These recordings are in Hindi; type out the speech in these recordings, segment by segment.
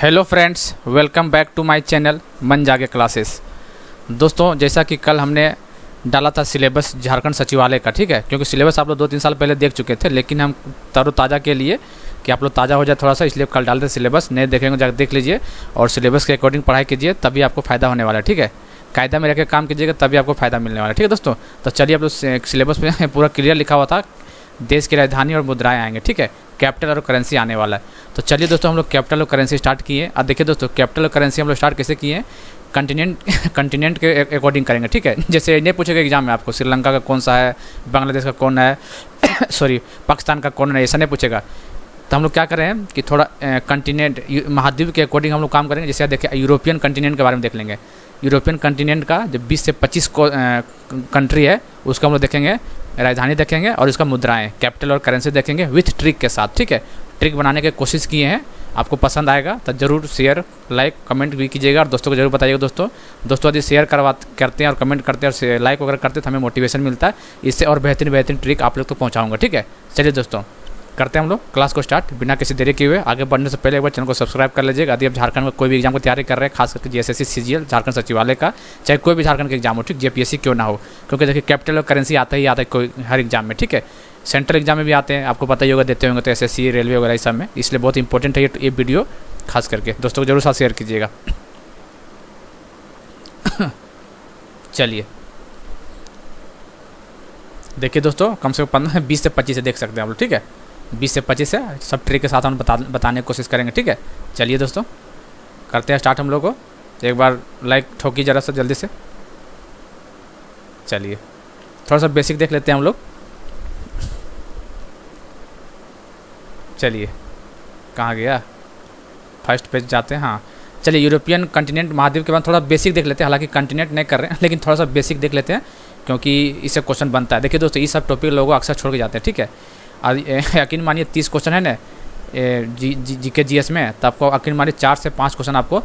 Hello friends, welcome back to my channel मन जागे क्लासेस। दोस्तों, जैसा कि कल हमने डाला था सिलेबस झारखंड सचिवालय का, ठीक है, क्योंकि सिलेबस आप लोग 2-3 साल पहले देख चुके थे, लेकिन हम तरोताज़ा के लिए कि आप लोग ताज़ा हो जाए थोड़ा सा, इसलिए कल डालते सिलेबस। नहीं देखेंगे जाकर देख लीजिए और सिलेबस के अकॉर्डिंग पढ़ाई कीजिए, तभी आपको फ़ायदा होने वाला है, ठीक है। कायदा में रह के काम कीजिएगा तभी आपको फ़ायदा मिलने वाला है, ठीक है दोस्तों। तो चलिए, आप लोग सिलेबस में पूरा क्लियर लिखा हुआ था, देश की राजधानी और मुद्राएं आएंगे, ठीक है, कैपिटल और करेंसी आने वाला है। तो चलिए दोस्तों, हम लोग कैपिटल और करेंसी स्टार्ट किए। अब देखिए दोस्तों, कैपिटल और करेंसी हम लोग स्टार्ट कैसे किए हैं, कंटिनेंट के अकॉर्डिंग करेंगे, ठीक है। जैसे नहीं पूछेगा एग्जाम में आपको श्रीलंका का कौन सा है, बांग्लादेश का कौन है सॉरी पाकिस्तान का कौन है, ऐसा नहीं पूछेगा। तो हम लोग क्या कर रहे हैं कि थोड़ा कंटिनेंट महाद्वीप के अकॉर्डिंग हम लोग काम करेंगे। जैसे देखिए, यूरोपियन कंटिनेंट के बारे में देख लेंगे। यूरोपियन कंटिनेंट का जो 20 से 25 कंट्री है, उसको हम लोग देखेंगे, राजधानी देखेंगे और इसका मुद्राएं, कैपिटल और करेंसी देखेंगे विथ ट्रिक के साथ, ठीक है। ट्रिक बनाने की कोशिश किए हैं, आपको पसंद आएगा तो ज़रूर शेयर, लाइक, कमेंट भी कीजिएगा और दोस्तों को जरूर बताइएगा। दोस्तों यदि शेयर करते हैं और कमेंट करते हैं और लाइक वगैरह करते हैं तो हमें मोटिवेशन मिलता है, इससे और बेहतरीन ट्रिक आप लोग तक पहुँचाऊँगा, ठीक है। चलिए दोस्तों, करते हैं हम लोग क्लास को स्टार्ट बिना किसी देरी किए हुए। आगे बढ़ने से पहले एक बार चैनल को सब्सक्राइब कर लीजिएगा। यदि आप झारखंड में कोई भी एग्जाम की तैयारी कर रहे हैं, खास करके जीएसएससी, सीजीएल, झारखंड सचिवालय का, चाहे कोई भी झारखंड का एग्जाम हो, ठीक, जेपीएससी क्यों ना हो, क्योंकि देखिए कैपिटल और करेंसी आता ही आता है कोई हर एग्जाम में, ठीक है। सेंट्रल एग्जाम में भी आते हैं, आपको पता ही होगा, देते होंगे तो एसएससी, रेलवे वगैरह इस सब में, इसलिए बहुत इंपॉर्टेंट है ये वीडियो, खास करके दोस्तों को जरूर साथ शेयर कीजिएगा। चलिए देखिए दोस्तों, कम से कम 20 से 25 देख सकते हैं आप लोग, ठीक है। 20 से 25 है, सब ट्रिक के साथ हम बताने की कोशिश करेंगे, ठीक है। चलिए दोस्तों, करते हैं स्टार्ट हम लोग को। एक बार लाइक ठोकी ज़रा सा जल्दी से। चलिए थोड़ा सा बेसिक देख लेते हैं हम लोग। चलिए, कहाँ गया, फर्स्ट पेज जाते हैं। हाँ चलिए, यूरोपियन कंटिनेंट महाद्वीप के बाद थोड़ा बेसिक देख लेते हैं। हालांकि कंटिनेंट नहीं कर रहे हैं, लेकिन थोड़ा सा बेसिक देख लेते हैं, क्योंकि इससे क्वेश्चन बनता है। देखिए दोस्तों, ये सब टॉपिक लोगों अक्सर छोड़ के जाते हैं, ठीक है। और यकीन मानिए 30 क्वेश्चन है ना जी के जीएस में, तो आपको यकीन मानिए 4 से 5 क्वेश्चन आपको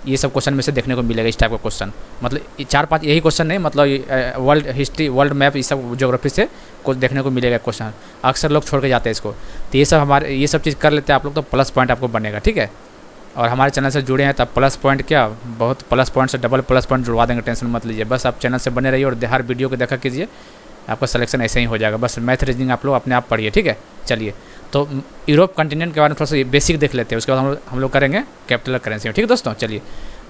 ये सब क्वेश्चन में से देखने को मिलेगा। इस टाइप का क्वेश्चन, मतलब 4-5 यही क्वेश्चन नहीं, मतलब वर्ल्ड हिस्ट्री, वर्ल्ड मैप, ये सब ज्योग्राफी से कुछ देखने को मिलेगा क्वेश्चन। अक्सर लोग छोड़ के जाते हैं इसको, तो ये सब चीज़ कर लेते हैं आप लोग, तो प्लस पॉइंट आपको बनेगा, ठीक है। और हमारे चैनल से जुड़े हैं तब प्लस पॉइंट क्या, बहुत प्लस पॉइंट से डबल प्लस पॉइंट जुड़वा देंगे, टेंशन मत लीजिए। बस आप चैनल से बने रहिए और हर वीडियो को देखा कीजिए, आपका सिलेक्शन ऐसे ही हो जाएगा। बस मैथ रीजनिंग आप लोग अपने आप पढ़िए, ठीक है। चलिए, तो यूरोप कंटिनेंट के बारे में थोड़ा सा बेसिक देख लेते हैं, उसके बाद हम लोग करेंगे कैपिटल और करेंसी में, ठीक है दोस्तों। चलिए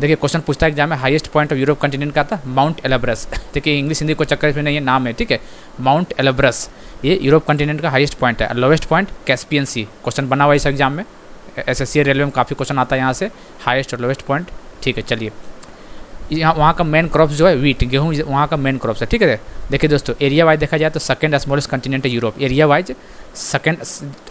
देखिए, क्वेश्चन पूछता है एग्जाम में, highest point of Europe continent का था माउंट एलब्रस। देखिए, इंग्लिश हिंदी को चक्कर इसमें नहीं है, नाम है, ठीक है, माउंट एलब्रस, ये यूरोप कंटिनेंट का हाईएस्ट पॉइंट है। लोवेस्ट पॉइंट कैस्पियन सी, क्वेश्चन बना हुआ है इस एग्जाम में, एसएससी, रेलवे में काफ़ी क्वेश्चन आता है यहाँ से, हाईएस्ट और लोवेस्ट पॉइंट, ठीक है। चलिए, यहाँ वहाँ का मेन क्रॉप्स जो है वीट, गेहूँ वहाँ का मेन क्रॉप्स है, ठीक है। देखिए दोस्तों, एरिया वाइज देखा जाए तो सेकंड स्मॉलेस्ट कंटिनेंट है यूरोप, एरिया वाइज सेकंड।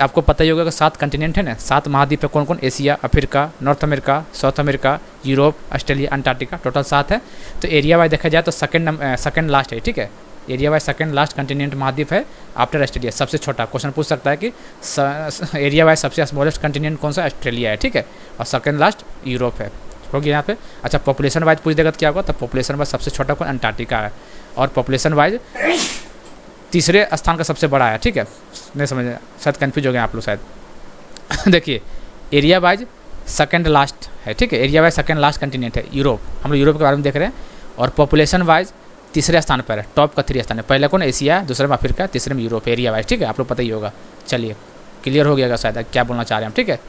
आपको पता ही होगा कि 7 कंटिनेंट है ना, 7 महाद्वीप है, कौन कौन, Asia, Africa, north America, south America, Europe, Australia, Antarctica, total 7 है। तो एरिया वाइज देखा जाए तो सेकंड लास्ट है, ठीक है। Area wise second last continent महाद्वीप है आफ्टर ऑस्ट्रेलिया, सबसे छोटा। क्वेश्चन पूछ सकता है कि एरिया वाइज सबसे स्मॉलेस्ट कंटिनेंट कौन सा, ऑस्ट्रेलिया है, ठीक है, और सेकंड लास्ट यूरोप है, हो गया यहाँ पे। अच्छा, पॉपुलेशन वाइज पूछ देगा तो क्या होगा, तो पॉपुलेशन वाइज सबसे छोटा कौन, अंटार्कटिका है, और पॉपुलेशन वाइज तीसरे स्थान का सबसे बड़ा है, ठीक है। नहीं समझ, शायद कन्फ्यूज हो गए आप लोग शायद। देखिए, एरिया वाइज सेकंड लास्ट है, ठीक है, area wise second last continent है यूरोप, हम लोग यूरोप के बारे में देख रहे हैं। और पॉपुलेशन वाइज तीसरे स्थान पर है, टॉप का 3 स्थान है, पहले कौन, एशिया, दूसरे में अफ्रीका, तीसरे में यूरोप, एरिया वाइज, ठीक है, आप लोग पता ही होगा। चलिए, क्लियर हो गया शायद क्या बोलना चाह रहे हैं हम, ठीक है।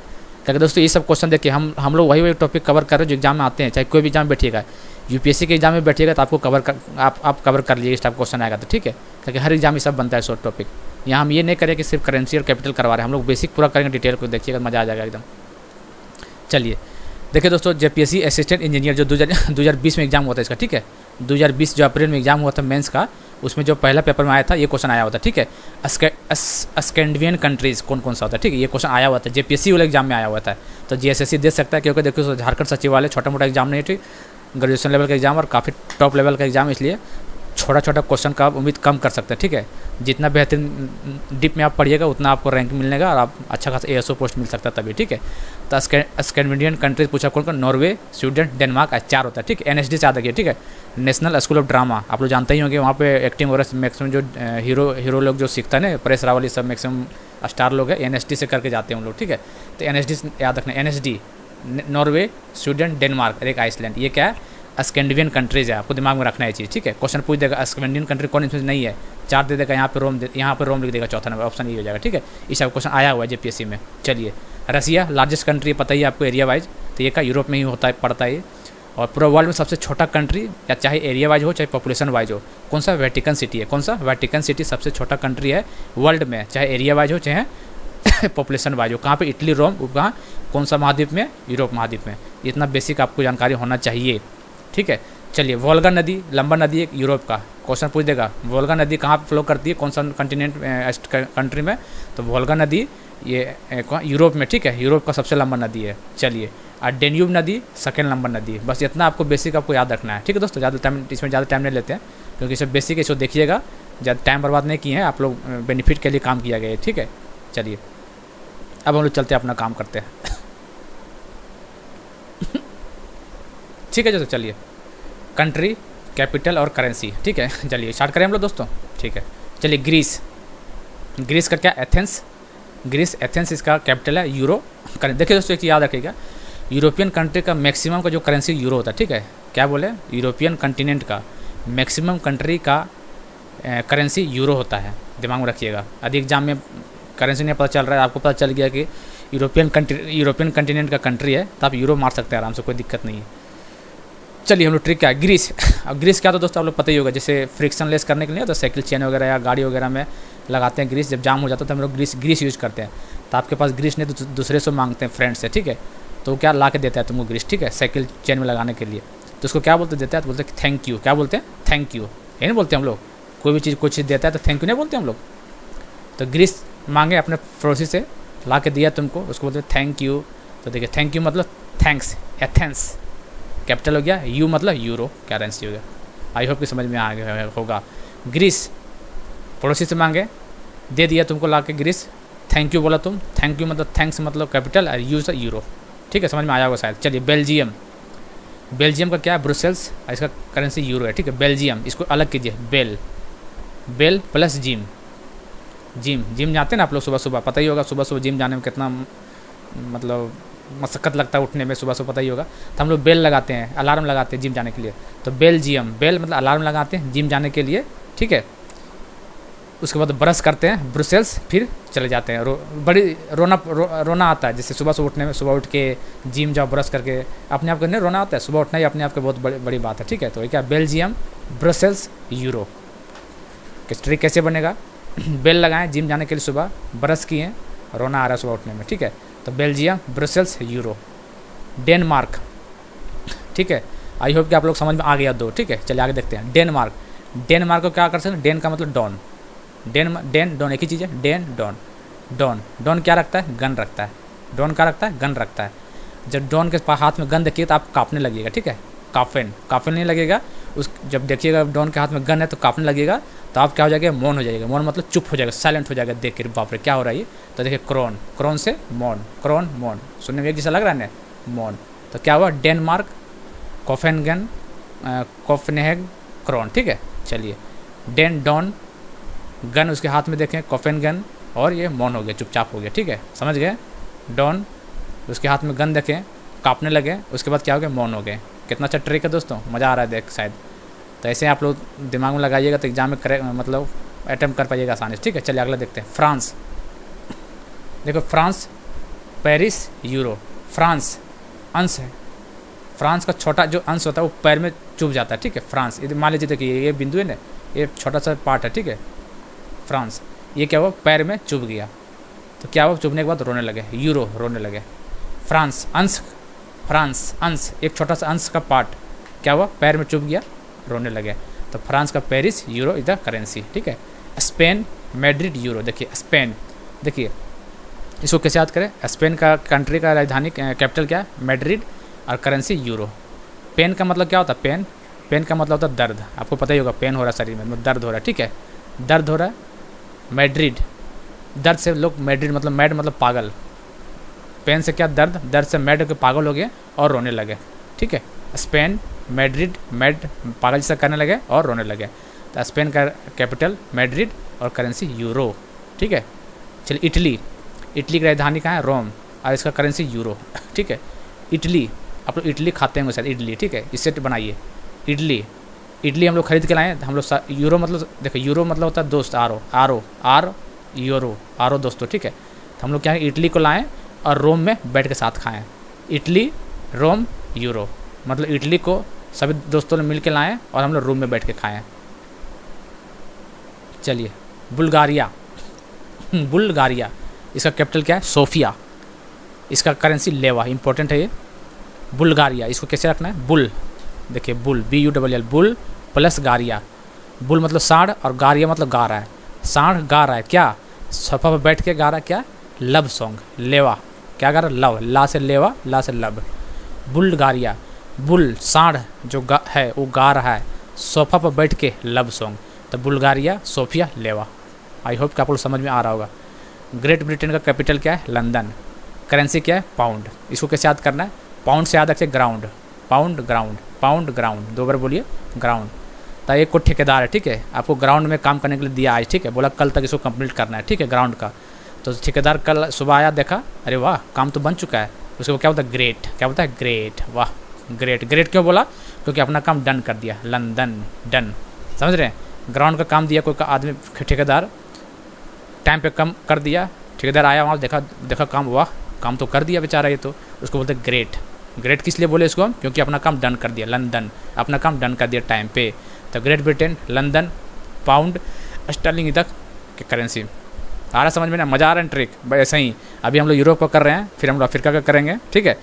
क्योंकि दोस्तों, ये सब क्वेश्चन देखिए, हम लोग वही टॉपिक कवर कर रहे हैं जो एग्जाम में आते हैं, चाहे कोई भी एग्जाम बैठिएगा, यूपीएससी के एग्जाम में बैठिएगा तो आपको आप कवर कर लीजिए, इस टाइप क्वेश्चन आएगा तो, ठीक है। क्योंकि हर एग्जाम में सब बनता है शॉर्ट टॉपिक। यहाँ हम ये नहीं करें कि सिर्फ करेंसी और कैपिटल करवा रहे हैं, हम लोग बेसिक पूरा करेंगे, डिटेल को देखिएगा, मज़ा आ जाएगा एकदम। चलिए देखिए दोस्तों, जेपीएससी असिस्टेंट इंजीनियर जो 2020 में एग्जाम हुआ था इसका, ठीक है, 2020 जो अप्रैल में एग्जाम हुआ था मेंस का, उसमें जो पहला पेपर में आया था ये क्वेश्चन आया हुआ था, ठीक है। स्कैंडिनेवियन कंट्रीज़ कौन कौन सा होता है, ठीक है, ये क्वेश्चन आया हुआ था, जेपीएससी वाले एग्जाम में आया हुआ था। तो जीएसएससी दे सकता है, क्योंकि देखो झारखंड सचिवालय छोटा मोटा एग्जाम नहीं है, ठीक, ग्रेजुएशन लेवल का एग्जाम और काफ़ी टॉप लेवल का एग्जाम, इसलिए छोटा छोटा क्वेश्चन का आप उम्मीद कम कर सकते हैं, ठीक है। जितना बेहतरीन डीप में आप पढ़िएगा उतना आपको रैंक मिलेगा और आप अच्छा खासा एएसओ पोस्ट मिल सकता है तभी, ठीक है। तो स्कैंडिनेवियन कंट्रीज पूछा कौन कौन, नॉर्वे, स्वीडन, डेनमार्क, 4 होता है, ठीक है। एनएसडी से याद रखिए, ठीक है, नेशनल स्कूल ऑफ ड्रामा, आप लोग जानते ही होंगे, वहाँ पे एक्टिंग वगैरह मैक्सिमम जो हीरो लोग जो सीखता है ना, परेश रावल, सब मैक्सिमम स्टार लोग हैं, एनएसडी से करके जाते हैं उन लोग, ठीक है। तो एनएसडी याद रखना, एनएसडी नॉर्वे, स्वीडन, डेनमार्क और एक आइसलैंड। ये क्या है? स्कैंडिनेवियन कंट्रीज है, आपको दिमाग में रखना है चीज़, ठीक है। क्वेश्चन पूछ देगा स्कैंडिनेवियन कंट्री कौन इसमें नहीं है, 4 दे देगा, यहाँ पे रोम लिख देगा, चौथा नंबर ऑप्शन ये हो जाएगा, ठीक है। इस क्वेश्चन आया हुआ है जेपीएससी में। चलिए, रसिया लार्जेस्ट कंट्री पता ही है आपको एरिया वाइज, तो ये का यूरोप में ही होता है, पड़ता है ये। और पूरा वर्ल्ड में सबसे छोटा कंट्री, या चाहे एरिया वाइज हो चाहे पॉपुलेशन वाइज हो, कौन सा? वेटिकन सिटी है। कौन सा? वेटिकन सिटी सबसे छोटा कंट्री है वर्ल्ड में, चाहे एरिया वाइज हो चाहे पॉपुलेशन वाइज हो। कहाँ पे? इटली, रोम। कहाँ? कौन सा महाद्वीप में? यूरोप महाद्वीप में। इतना बेसिक आपको जानकारी होना चाहिए, ठीक है। चलिए, वोल्गा नदी लंबा नदी है यूरोप का, क्वेश्चन पूछ देगा वोल्गा नदी कहाँ फ्लो करती है, कौन सा कंटिनेंट कंट्री में? तो वोल्गा नदी ये यूरोप में, ठीक है। यूरोप का सबसे लंबा नदी है। चलिए, और डेन्यूब नदी सेकेंड नंबर नदी है। बस इतना आपको बेसिक आपको याद रखना है, ठीक है दोस्तों। ज़्यादा टाइम इसमें ज़्यादा टाइम नहीं लेते हैं, क्योंकि इसे बेसिक इसको देखिएगा, ज़्यादा टाइम बर्बाद नहीं किए हैं आप लोग, बेनिफिट के लिए काम किया गया है, ठीक है। चलिए, अब हम लोग चलते हैं, अपना काम करते हैं ठीक है दोस्तों। चलिए, कंट्री, कैपिटल और करेंसी, ठीक है। चलिए स्टार्ट करें हम लोग दोस्तों, ठीक है। चलिए, ग्रीस। ग्रीस का क्या? एथेंस। ग्रीस, एथेंस इसका कैपिटल है। यूरो। देखिए दोस्तों, एक चीज़ याद रखिएगा, यूरोपियन कंट्री का मैक्सिमम का जो करेंसी यूरो होता है, ठीक है। क्या बोले? यूरोपियन कंटिनेंट का मैक्सिमम कंट्री का करेंसी यूरो होता है, दिमाग में रखिएगा। यदि एग्जाम में करेंसी नहीं पता चल रहा है, आपको पता चल गया कि यूरोपियन कंटिनेंट का कंट्री है, तो आप यूरो मार सकते हैं आराम से, कोई दिक्कत नहीं है। चलिए, हम लोग ट्रिक क्या है? ग्रीस। अब ग्रीस क्या, तो दोस्तों आप लोग पता ही होगा, जैसे फ्रिक्शन लेस करने के लिए तो साइकिल चेन वगैरह या गाड़ी वगैरह में लगाते हैं ग्रीस, जब जाम हो जाता है तो हम लोग ग्रीस यूज़ करते हैं। तो आपके पास ग्रीस नहीं तो दूसरे से मांगते हैं, फ्रेंड से, ठीक है। तो क्या ला के देता है तुमको ग्रीस, ठीक है, साइकिल चेन में लगाने के लिए। तो उसको क्या बोलते देता है? तो बोलते हैं थैंक यू। क्या बोलते हैं? Thank you. ये नहीं बोलते हम लोग, कोई भी चीज़ कुछ देता है तो थैंक यू नहीं बोलते हम लोग। तो ग्रीस मांगे अपने पड़ोसी से, ला के दिया तुमको, उसको बोलते हैं थैंक यू। तो देखिए, थैंक यू मतलब थैंक्स, एथेंस कैपिटल हो गया, यू मतलब यूरो करेंसी हो गया। आई होप कि समझ में आ गया होगा। ग्रीस पड़ोसी से मांगे, दे दिया तुमको ला के ग्रीस, थैंक यू बोला तुम, थैंक यू मतलब थैंक्स मतलब कैपिटल, और यू से यूरो, ठीक है, समझ में आया होगा शायद। चलिए, बेल्जियम। बेल्जियम का क्या है? ब्रुसेल्स, इसका करेंसी यूरो है, ठीक है। बेल्जियम, इसको अलग कीजिए, बेल प्लस जिम जाते हैं ना आप लोग सुबह सुबह, पता ही होगा सुबह सुबह जिम जाने में कितना मतलब मशक्क़त लगता है उठने में, सुबह सुबह पता ही होगा। तो हम लोग बेल लगाते हैं, अलार्म लगाते हैं जिम जाने के लिए। तो बेल्जियम, बेल मतलब अलार्म लगाते हैं जिम जाने के लिए, ठीक है। उसके बाद ब्रश करते हैं, ब्रुसेल्स, फिर चले जाते हैं। रोना आता है, जैसे सुबह सुबह उठने में, सुबह उठ के जिम जाओ ब्रश करके, अपने आप करने रोना आता है, सुबह उठना ही अपने आप के बहुत बड़ी बात है, ठीक है। तो ये क्या? Belgium, Brussels, euro. ट्रिक कैसे बनेगा? बेल लगाएं जिम जाने के लिए, सुबह ब्रश किए, रोना आ रहा है सुबह उठने में, ठीक है। तो बेल्जियम, ब्रसेल्स, यूरो। डेनमार्क, ठीक है। आई होप कि आप लोग समझ में आ गया दो, ठीक है। चलिए आगे देखते हैं। डेनमार्क को क्या कर सकते हैं? डेन का मतलब डॉन, डॉन एक ही चीज़ है, डॉन क्या रखता है? गन रखता है। डॉन क्या रखता है? गन रखता है। जब डॉन के हाथ में गन देखिए तो आप काँपने लगेगा, ठीक है। काफिन नहीं लगेगा, जब देखिएगा डॉन के हाथ में गन है तो काँपने लगेगा, तो आप क्या हो जाएगा? मौन हो जाएगा। मौन मतलब चुप हो जाएगा, साइलेंट हो जाएगा, देख के बाप रे क्या हो रहा है ये। तो देखिए, क्रोन से मौन, मौन, सुनने में एक जैसा लग रहा है ना, मौन। तो क्या हुआ? डेनमार्क, कोफेनहेगन, क्रोन, ठीक है। चलिए, डॉन, गन उसके हाथ में देखें, कोफेनगन, और ये मौन हो गया, चुपचाप हो गया, ठीक है, समझ गए। डॉन उसके हाथ में गन देखें, काँपने लगे, उसके बाद क्या हो गया? मौन हो गए। कितना अच्छा ट्रिक है दोस्तों, मज़ा आ रहा है देख शायद। तो ऐसे आप लोग दिमाग में लगाइएगा तो एग्जाम में मतलब अटैम्प्ट कर पाइएगा आसानी से, ठीक है। चलिए अगला देखते हैं। फ्रांस। देखो, फ्रांस, पेरिस, यूरो। फ्रांस अंश है, फ्रांस का छोटा जो अंश होता है वो पैर में चुभ जाता है, ठीक है। फ्रांस, ये मान लीजिए, देखिए ये बिंदु है ना, ये छोटा सा पार्ट है, ठीक है। फ्रांस, ये क्या हुआ? पैर में चुभ गया, तो क्या हुआ? चुभने के बाद रोने लगे, यूरो रोने लगे। फ्रांस अंश, एक छोटा सा अंश का पार्ट, क्या हुआ? पैर में चुभ गया, रोने लगे। तो फ्रांस का Paris, euro is the currency, ठीक है। Spain, Madrid, euro. देखिए स्पेन, देखिए इसको कैसे याद करें? स्पेन का कंट्री का राजधानी कैपिटल क्या है? मैड्रिड, और करेंसी यूरो। पेन का मतलब क्या होता है? पेन का मतलब होता है दर्द, आपको पता ही होगा, पेन हो रहा है शरीर में, दर्द हो रहा है, ठीक है, दर्द हो रहा है। मैड्रिड, दर्द से लोग, मैड्रिड मतलब मैड मतलब पागल, पेन से क्या? दर्द से मैड के पागल हो गए और रोने लगे, ठीक है। स्पेन, मैड्रिड, मैड पागल जैसा करने लगे और रोने लगे। तो स्पेन का कैपिटल मैड्रिड और करेंसी यूरो, ठीक है। चलिए, इटली की राजधानी कहाँ है? रोम, और इसका करेंसी यूरो, ठीक है। इडली, आप लोग इडली खाते होंगे शायद, इडली, ठीक है, इससे बनाइए इडली। इडली हम लोग खरीद के लाए, हम लोग यूरो मतलब देखो, यूरो मतलब होता है दोस्त, आर यूरो, आरो दोस्तों, ठीक है। तो हम लोग क्या है, इडली को लाएँ और रोम में बैठ के साथ खाएँ। इडली, रोम, यूरो, मतलब इडली को सभी दोस्तों ने मिल के लाएँ और हम लोग रूम में बैठ के खाएँ। चलिए, बुल्गारिया, बुल्गारिया, इसका कैपिटल क्या है, सोफिया, इसका करेंसी लेवा, इंपॉर्टेंट है ये। बुल्गारिया, इसको कैसे रखना है, बुल, देखिए बुल, BULL, बुल प्लस गारिया। बुल मतलब सांड और गारिया मतलब गा रहा है, सांड गा रहा है क्या, सोफा पर बैठ के गा रहा है क्या, लव सॉन्ग। लेवा क्या गा रहा है, लव, ला से लेवा, ला से लब। बुल्गारिया, बुल सांड जो है वो गा रहा है सोफा पर बैठ के लव सॉन्ग, तो बुल्गारिया, सोफिया, लेवा। आई होप कि आप लोग समझ में आ रहा होगा। ग्रेट ब्रिटेन का कैपिटल क्या है, लंदन। करेंसी क्या है, पाउंड। इसको कैसे याद करना है, पाउंड से याद रखिए ground, pound ground, pound ground, 2 बार बोलिए ग्राउंड। तो एक को ठेकेदार है, ठीक है, आपको ग्राउंड में काम करने के लिए दिया आज, ठीक है, बोला कल तक इसको कंप्लीट करना है, ठीक है, ग्राउंड का। तो ठेकेदार कल सुबह आया, देखा, अरे वाह काम तो बन चुका है, उसको क्या बोलता है, ग्रेट, क्या बोलता है, ग्रेट, वाह ग्रेट। ग्रेट क्यों बोला, क्योंकि अपना काम डन कर दिया, लंदन डन, समझ रहे हैं। ग्राउंड का काम दिया कोई का आदमी, ठेकेदार टाइम पे कम कर दिया, ठेकेदार आया वहाँ देखा काम, वाह काम तो कर दिया बेचारा ये, तो उसको बोलते ग्रेट। ग्रेट किस लिए बोले इसको हम, क्योंकि अपना काम डन कर दिया, लंदन अपना काम डन कर दिया टाइम पे। तो Great Britain, London, pound, sterling तक की करेंसी। आ रहा समझ में ना, मज़ा आ रहा है ट्रिक भाई। ऐसे ही अभी हम लोग यूरोप का कर रहे हैं, फिर हम लोग अफ्रीका का करेंगे, ठीक है।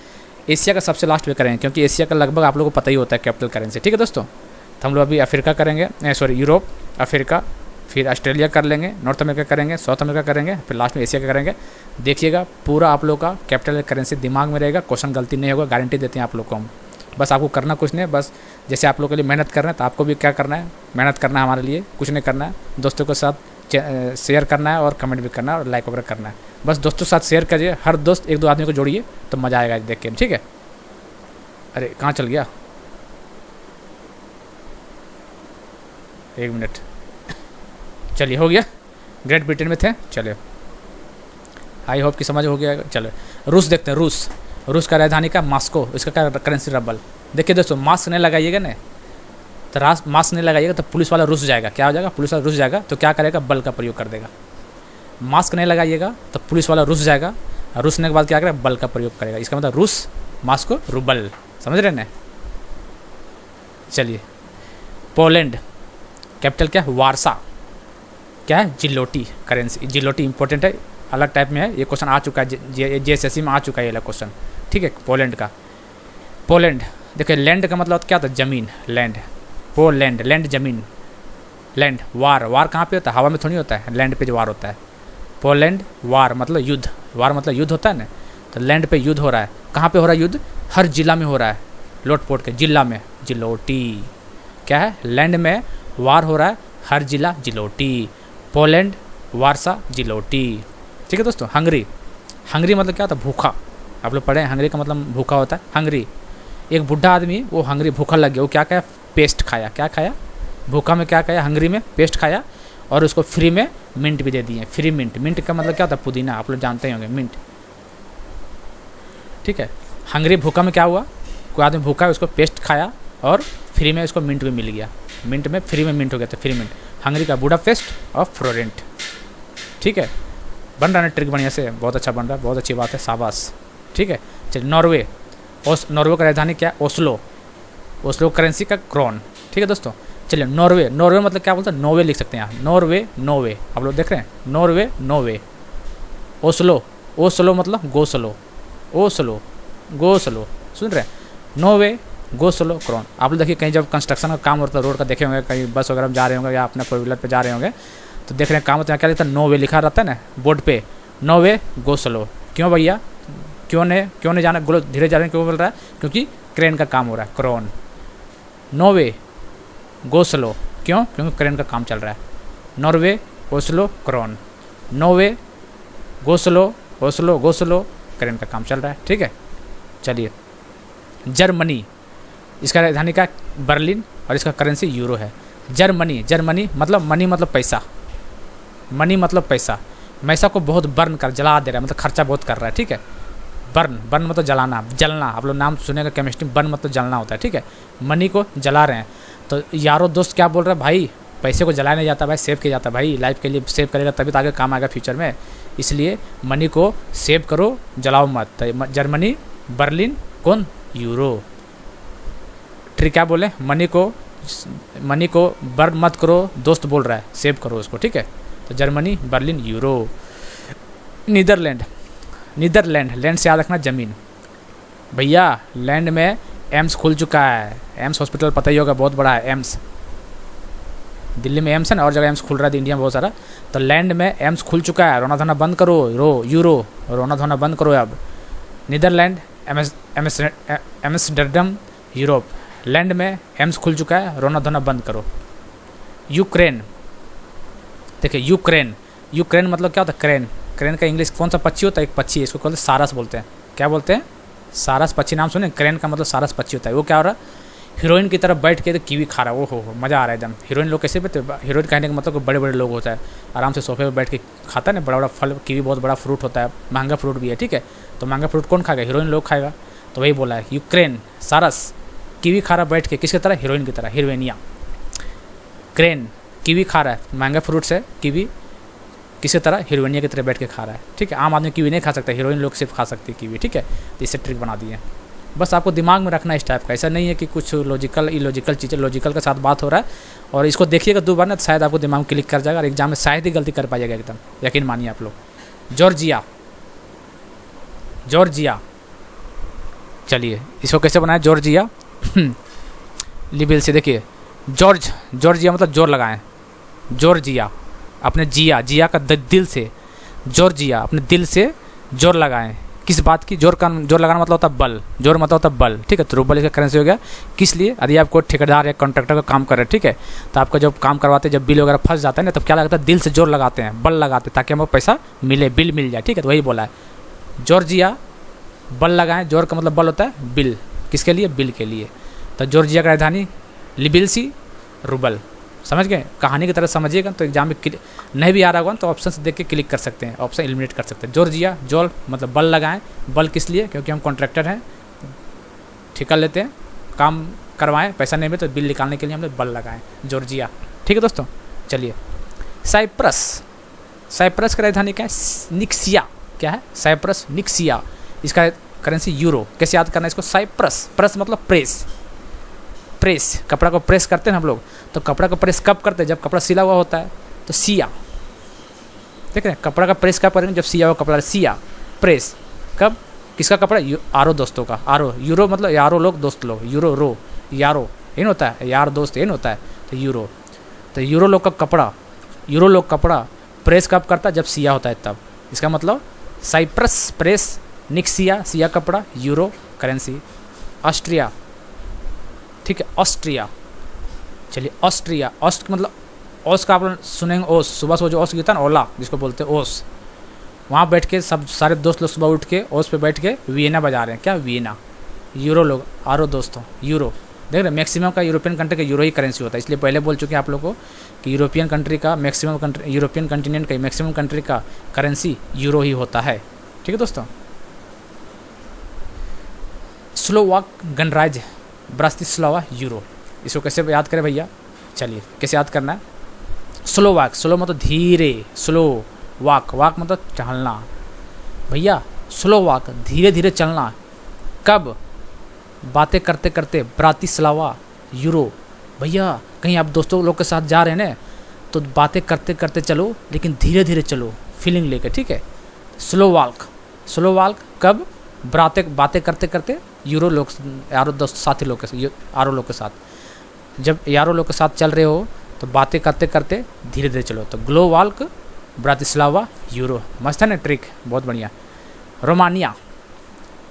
एशिया का सबसे लास्ट पे करेंगे, क्योंकि एशिया का लगभग आप लोगों को पता ही होता है कैपिटल करेंसी, ठीक है दोस्तों। तो हम लोग अभी अफ्रीका करेंगे, सॉरी यूरोप, अफ्रीका, फिर ऑस्ट्रेलिया कर लेंगे, नॉर्थ अमेरिका करेंगे, साउथ अमेरिका करेंगे, फिर लास्ट में एशिया का करेंगे। देखिएगा पूरा आप लोग का कैपिटल करेंसी दिमाग में रहेगा, क्वेश्चन गलती नहीं होगा, गारंटी देते हैं आप लोग को हम। बस आपको करना कुछ नहीं, बस जैसे आप लोग के लिए मेहनत कर रहे हैं, तो आपको भी क्या करना है, मेहनत करना है हमारे लिए, कुछ नहीं करना है, दोस्तों के साथ शेयर करना है और कमेंट भी करना है और लाइक वगैरह करना है। बस दोस्तों के साथ शेयर करिए, हर दोस्त 1-2 आदमी को जोड़िए, तो मज़ा आएगा देख के, ठीक है। अरे कहाँ चल गया, 1 मिनट, चलिए हो गया, ग्रेट ब्रिटेन में थे, चलिए आई होप कि समझ हो गया। चलो रूस देखते हैं, रूस का राजधानी का मास्को, इसका क्या करेंसी रबल। देखिए दोस्तों, मास्क नहीं लगाइएगा ना, तो मास्क नहीं लगाइएगा तो पुलिस वाला रुस जाएगा, क्या हो जाएगा, पुलिस वाला रुस जाएगा, तो क्या करेगा, बल का प्रयोग कर देगा। मास्क नहीं लगाइएगा तो पुलिस वाला रुस जाएगा, और रुसने के बाद क्या करेगा, बल का प्रयोग करेगा। इसका मतलब रूस, मास्को, रुबल, समझ रहे ना। चलिए, पोलैंड, कैपिटल क्या है, वारसा, क्या है, जिलोटी करेंसी। जिलोटी इंपॉर्टेंट है, अलग टाइप में है, ये क्वेश्चन आ चुका है, JSSC में आ चुका है ये अलग क्वेश्चन, ठीक है। पोलैंड का, पोलैंड देखिए, लैंड का मतलब क्या होता है, जमीन, लैंड, पोलैंड, लैंड जमीन, लैंड, वार कहाँ पे होता है, हवा में थोड़ी होता है, लैंड पे जो वार होता है। पोलैंड, वार मतलब युद्ध, वार मतलब युद्ध होता है ना, तो लैंड पे युद्ध हो रहा है। कहाँ पे हो रहा है युद्ध, हर जिला में हो रहा है, लोटपोट के जिला में, जिलोटी, क्या है, लैंड में वार हो रहा है, हर जिला जिलोटी। पोलैंड, वारसा, जिलोटी, ठीक है दोस्तों। हंगरी, हंगरी मतलब क्या होता है, भूखा, आप लोग पढ़े हैं, हंगरी का मतलब भूखा होता है। हंगरी, एक बुढ़ा आदमी, वो हंगरी भूखा लग गया, वो क्या खाया, पेस्ट खाया, क्या खाया, भूखा में क्या खाया, हंगरी में पेस्ट खाया, और उसको फ्री में मिंट भी दे दिए, फ्री मिंट। मिंट का मतलब क्या होता है, पुदीना, आप लोग जानते ही होंगे, मिंट, ठीक है। हंगरी भूखा में क्या हुआ, कोई आदमी भूखा है, उसको पेस्ट खाया और फ्री में उसको मिंट भी मिल गया, मिंट में फ्री में मिंट हो गया, तो फ्री मिंट। हंगरी का बुडा पेस्ट और फ्लोरेंट, ठीक है। बन रहा है ना ट्रिक बढ़िया से, बहुत अच्छा बन रहा है, बहुत अच्छी बात है, शाबाश, ठीक है। चलिए, नॉर्वे, नॉर्वे का राजधानी क्या है, ओस्लो, ओस्लो करेंसी का क्रोन, ठीक है दोस्तों। चलिए, नॉर्वे, नॉर्वे मतलब क्या बोलते हैं, नोवे लिख सकते हैं यहाँ, नॉर्वे, नोवे, आप लोग देख रहे हैं, नॉर्वे, नोवे। ओस्लो, ओस्लो मतलब गोस्लो, ओस्लो, गोस्लो, सुन रहे हैं, नोवे, गोस्लो, क्रोन। आप लोग देखिए, कहीं जब कंस्ट्रक्शन का काम होता है, रोड का देखे होंगे, कहीं बस वगैरह में जा रहे होंगे या अपने 4 व्हीलर पे जा रहे होंगे, तो देख रहे हैं काम होता है, क्या लिखता है, नोवे लिखा रहता है ना बोर्ड पे, नोवे, गोस्लो। क्यों भैया, क्यों नहीं जाना, धीरे जा रहे हैं, क्यों बोल रहा है, क्योंकि क्रेन का काम हो रहा है, क्रोन। नोवे, गोस्लो, क्यों, क्योंकि क्रेन का काम चल रहा है। नॉर्वे, ओस्लो, क्रोन, नोवे, गोस्लो, ओस्लो, गोस्लो, क्रेन का काम चल रहा है, ठीक है। चलिए, जर्मनी, इसका राजधानी का बर्लिन और इसका करेंसी यूरो है। जर्मनी, जर्मनी मतलब मनी मतलब पैसा, मनी मतलब पैसा, पैसा को बहुत बर्न कर, जला दे रहा है, मतलब खर्चा बहुत कर रहा है, ठीक है। बर्न, बर्न मतलब जलाना, जलना, आप लोग नाम सुनेगा केमिस्ट्री, बर्न मतलब जलना होता है, ठीक है। मनी को जला रहे हैं, तो यारो दोस्त क्या बोल रहे हैं भाई, पैसे को जलाया नहीं जाता भाई, सेव किया जाता है भाई, लाइफ के लिए सेव करेगा तभी तो आगे काम आएगा फ्यूचर में, इसलिए मनी को सेव करो, जलाओ मत। तो जर्मनी, बर्लिन, कौन, यूरो। ट्रिक क्या बोले, मनी को बर्न मत करो, दोस्त बोल रहा है सेव करो उसको, ठीक है। तो Germany, Berlin, euro. Netherland, Netherland, land से याद रखना ज़मीन। भैया लैंड में एम्स खुल चुका है, एम्स हॉस्पिटल पता ही होगा, बहुत बड़ा है एम्स, दिल्ली में एम्स है ना, और जगह एम्स खुल रहा है इंडिया में बहुत सारा। तो लैंड में एम्स खुल चुका है, रोना धोना बंद करो, यूरो, रोना धोना बंद करो अब। नीदरलैंड, एम्स्टर्डम, यूरोप, लैंड में एम्स खुल चुका है, रोना धोना बंद करो। यूक्रेन, देखिए यूक्रेन, यूक्रेन मतलब क्या होता है, क्रेन, क्रेन का इंग्लिश कौन सा पक्षी होता है, एक पक्षी है, इसको बोलते हैं सारस बोलते हैं, क्या बोलते हैं, सारस पक्षी, नाम सुने, क्रेन का मतलब सारस पक्षी होता है। वो क्या हो रहा है, हीरोइन की तरफ बैठ के तो कीवी खा रहा है, वो हो मज़ा आ रहा है एकदम। हीरोइन लोग कैसे बैठते, हीरोइन कहने का मतलब बड़े बड़े लोग होता है, आराम से सोफे पर बैठ के खाता है ना, बड़ा बड़ा फल, कीवी बहुत बड़ा फ्रूट होता है, महंगा फ्रूट भी है, ठीक है। तो महंगा फ्रूट कौन खाएगा, हीरोइन लोग खाएगा, तो वही बोला है यूक्रेन, सारस कीवी खा रहा बैठ के, किसकी तरह, हीरोइन की तरह, हीरोइनिया। क्रेन कीवी खा रहा है, महंगा फ्रूट्स है कीवी, किसी तरह हीरोइनिया की तरह बैठ के खा रहा है, ठीक है। आम आदमी कीवी नहीं खा सकता, हीरोइन लोग सिर्फ खा सकती है कीवी, ठीक है। तो इससे ट्रिक बना दिए, बस आपको दिमाग में रखना इस टाइप का, ऐसा नहीं है कि कुछ लॉजिकल इलॉजिकल चीज़ें, लॉजिकल के साथ बात हो रहा है, और इसको देखिएगा 2 बार ना, तो शायद आपको दिमाग में क्लिक कर जाएगा, और एग्जाम में शायद ही गलती कर पाइएगा एकदम, यकीन मानिए आप लोग। जॉर्जिया, जॉर्जिया, चलिए इसको कैसे बनाया, जॉर्जिया, लिबिल से देखिए, जॉर्जिया मतलब जोर लगाएं, जॉर्जिया, अपने जिया, जिया का दिल से, जॉर्जिया अपने दिल से जोर लगाएं, किस बात की, जोर लगाना मतलब होता है बल, जोर मतलब होता है बल, ठीक है। तो रूबल इसका करेंसी हो गया, किस लिए, यदि आपको ठेकेदार या कॉन्ट्रैक्टर का काम कर रहे हैं, ठीक है, तो आपका जब काम करवाते हैं, जब बिल वगैरह फंस जाता है ना, तब क्या लगता है, दिल से जोर लगाते हैं, बल लगाते हैं, ताकि हमको पैसा मिले, बिल मिल जाए, ठीक है। तो वही बोला है, जॉर्जिया, बल लगाएं, जोर का मतलब बल होता है बिल, किसके लिए, बिल के लिए। तो जॉर्जिया की राजधानी लिबिल्सी, रूबल, समझ गए, कहानी की तरह समझिएगा, तो एग्जाम में नहीं भी आ रहा होगा तो ऑप्शन से देख के क्लिक कर सकते हैं, ऑप्शन एलिमिनेट कर सकते हैं। जॉर्जिया, जोर मतलब बल लगाएं, बल किस लिए, क्योंकि हम कॉन्ट्रैक्टर हैं, ठेका लेते हैं, काम करवाएं, पैसा नहीं मिले तो बिल निकालने के लिए हमने बल लगाएं, जॉर्जिया, ठीक है दोस्तों। चलिए साइप्रस, साइप्रस की राजधानी क्या है, निक्सिया, क्या है, साइप्रस, निक्सिया, इसका करेंसी यूरो। कैसे याद करना है इसको, साइप्रस, प्रेस मतलब प्रेस, प्रेस, कपड़ा को प्रेस करते हैं हम लोग, तो कपड़ा को प्रेस कब करते हैं, जब कपड़ा सिला हुआ होता है, तो सिया, देख रहे हैं, कपड़ा का प्रेस कब करेंगे, जब सिया हुआ कपड़ा, सिया, प्रेस, कब, किसका कपड़ा, आरो दोस्तों का, आरो, यूरो मतलब यारो लोग, दोस्त लोग, यूरो, रो, यारो, ये होता है, यार दोस्त ये होता है, तो यूरो, तो यूरो लोग का कपड़ा, यूरो लोग कपड़ा प्रेस कब करता है, जब सिया होता है तब, इसका मतलब साइप्रस प्रेस, निक्सिया सिया कपड़ा, यूरो करेंसी। ऑस्ट्रिया, ठीक है, ऑस्ट्रिया, चलिए ऑस्ट्रिया, ऑस्ट मतलब ओस का आप लोग सुनेंगे, ओस, सुबह सुबह जो ओस गिरता है ना, ओला जिसको बोलते हैं ओस, वहाँ बैठ के सब सारे दोस्त लोग सुबह उठ के ओस पे बैठ के वियना बजा रहे हैं, क्या वियना, यूरो लोग, आरो दोस्तों, यूरो, देख रहे मैक्सिमम का यूरोपियन कंट्री का यूरो ही करेंसी होता है, इसलिए पहले बोल चुके हैं आप लोगों को कि यूरोपियन कंट्री का मैक्सिमम कंट्री, यूरोपियन कंटिनेंट का मैक्सिमम कंट्री का करेंसी यूरो ही होता है, ठीक है दोस्तों। स्लोवाक गणराज्य, ब्रातिस्लावा, यूरो, इसको कैसे याद करें भैया, चलिए कैसे याद करना है, स्लोवाक, स्लो मतलब धीरे, स्लो, वाक, वाक मतलब चलना, भैया स्लोवाक धीरे धीरे चलना, कब, बातें करते करते, ब्रातिस्लावा, यूरो, भैया कहीं आप दोस्तों लोग के साथ जा रहे हैं ना, तो बातें करते करते चलो, लेकिन धीरे धीरे चलो, फीलिंग लेके, ठीक है। स्लोवाक, स्लोवाक कब, बातें करते करते, यूरो लोग, यारो दोस्त साथी लोग के, आरो लोग के साथ, जब यारो लोग के साथ चल रहे हो तो बातें करते करते धीरे धीरे चलो, तो ग्लोवाल्क, ब्रातिस्लावा, यूरो, मस्त है ना ट्रिक, बहुत बढ़िया। रोमानिया,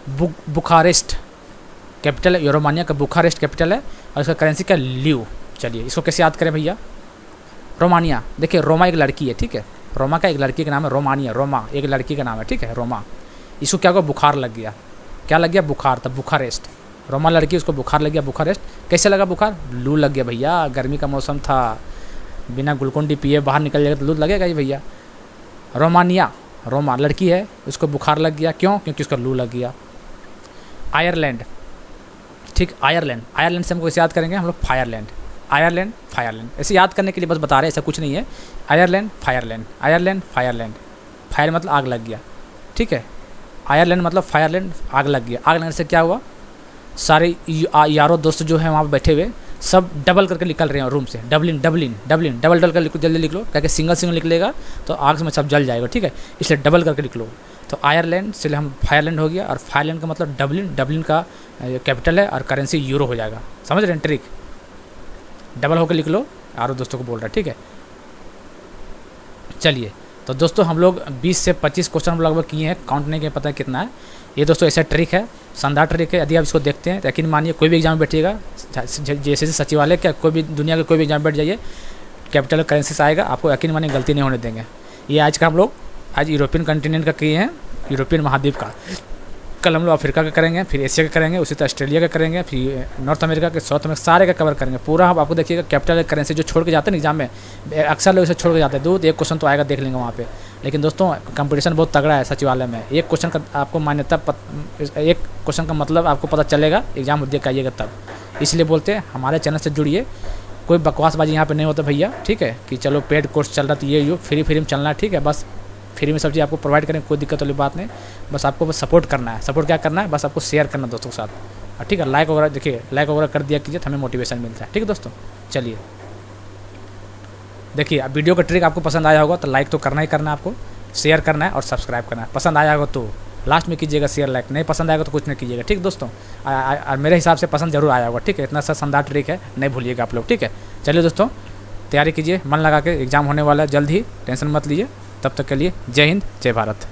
बुखारेस्ट कैपिटल है, रोमानिया का बुखारेस्ट कैपिटल है, और इसका करेंसी का ल्यू। चलिए इसको कैसे याद करें भैया, रोमानिया, देखिए रोमा एक लड़की है, ठीक है, रोमा का एक लड़की का नाम है, रोमानिया, रोमा एक लड़की का नाम है, ठीक है, रोमा, इसको क्या हुआ, बुखार लग गया, क्या लग गया, बुखार, तब बुखारेस्ट, रोमा लड़की, उसको बुखार लग गया, बुखारेस्ट, कैसे लगा बुखार, लू लग गया भैया, गर्मी का मौसम था, बिना ग्लूकोन डी पिए बाहर निकल जाएगा तो लू लगेगा ही भैया। रोमानिया, रोमा लड़की है, उसको बुखार लग गया, क्यों? क्योंकि उसका लू लग गया। आयरलैंड, ठीक, आयरलैंड, आयरलैंड से हमको इसे याद करेंगे हम लोग फायरलैंड, आयरलैंड फायरलैंड, ऐसे याद करने के लिए बस बता रहे हैं, ऐसा कुछ नहीं है। आयरलैंड फायरलैंड, आयरलैंड फायरलैंड, फायर मतलब आग लग गया, ठीक है। आयरलैंड मतलब फायरलैंड, आग लग गया। आग लगने से क्या हुआ, सारे यारों दोस्त जो हैं वहाँ पे बैठे हुए सब डबल करके निकल रहे हैं रूम से, Dublin Dublin Dublin, double double कर जल्दी लिख लो, क्या सिंगल सिंगल निकलेगा तो आग में सब जल जाएगा, ठीक है, इसलिए डबल करके लिख लो। तो आयरलैंड से हम फायरलैंड हो गया, और फायरलैंड का मतलब डबलिन, डबलिन का कैपिटल है और करेंसी यूरो हो जाएगा, समझ रहे हैं ट्रिक, डबल होकर लिख लो, यारों दोस्तों को बोल रहा है, ठीक है। चलिए, तो दोस्तों हम लोग 20 से 25 क्वेश्चन हम लगभग किए हैं, काउंट नहीं किया, पता है कितना है ये दोस्तों। ऐसा ट्रिक है, शानदार ट्रिक है, यदि आप इसको देखते हैं तो यकीन मानिए कोई भी एग्जाम में बैठिएगा, जैसे सचिवालय क्या कोई भी दुनिया के कोई भी एग्जाम बैठ जाइए, कैपिटल करेंसी से आएगा, आपको यकीन मानिए गलती नहीं होने देंगे। ये आज का हम लोग आज यूरोपियन कंटिनेंट का किए हैं, यूरोपियन महाद्वीप का। कल हम लोग अफ्रीका का करेंगे, फिर एशिया का करेंगे, उसी तरह ऑस्ट्रेलिया का करेंगे, फिर नॉर्थ अमेरिका के, साउथ अमेरिका, सारे का कवर करेंगे पूरा। हम आपको देखिएगा कैपिटल करेंसी जो छोड़ के जाते हैं एग्जाम में, अक्सर लोग इसे छोड़ के जाते हैं, 2 एक क्वेश्चन तो आएगा, देख लेंगे वहाँ पे। लेकिन दोस्तों कंपटीशन बहुत तगड़ा है सचिवालय में, एक क्वेश्चन का आपको मान्यता एक क्वेश्चन का मतलब आपको पता चलेगा एग्जाम दे के आइएगा तब। इसलिए बोलते हैं हमारे चैनल से जुड़िए, कोई बकवासबाजी यहाँ पे नहीं होता भैया, ठीक है, कि चलो पेड कोर्स चल रहा तो ये फ्री में चलना है, ठीक है, बस फ्री में सब चीज़ आपको प्रोवाइड करें, कोई दिक्कत वाली बात नहीं, बस आपको बस सपोर्ट करना है। सपोर्ट क्या करना है, बस आपको शेयर करना दोस्तों के साथ, ठीक है, लाइक वगैरह, देखिए लाइक वगैरह कर दिया कीजिए तो हमें मोटिवेशन मिलता है, ठीक है दोस्तों। चलिए देखिए, अब वीडियो का ट्रिक आपको पसंद आया होगा तो लाइक तो करना ही करना है, आपको शेयर करना है और सब्सक्राइब करना है। पसंद आया होगा तो लास्ट में कीजिएगा शेयर, लाइक, नहीं पसंद आएगा तो कुछ नहीं कीजिएगा, ठीक दोस्तों। और मेरे हिसाब से पसंद जरूर आया होगा, ठीक है, इतना सा शानदार ट्रिक है, नहीं भूलिएगा आप लोग, ठीक है। चलिए दोस्तों तैयारी कीजिए, मन लगा के, एग्जाम होने वाला है जल्द ही, टेंशन मत लीजिए। तब तक के लिए जय हिंद, जय भारत।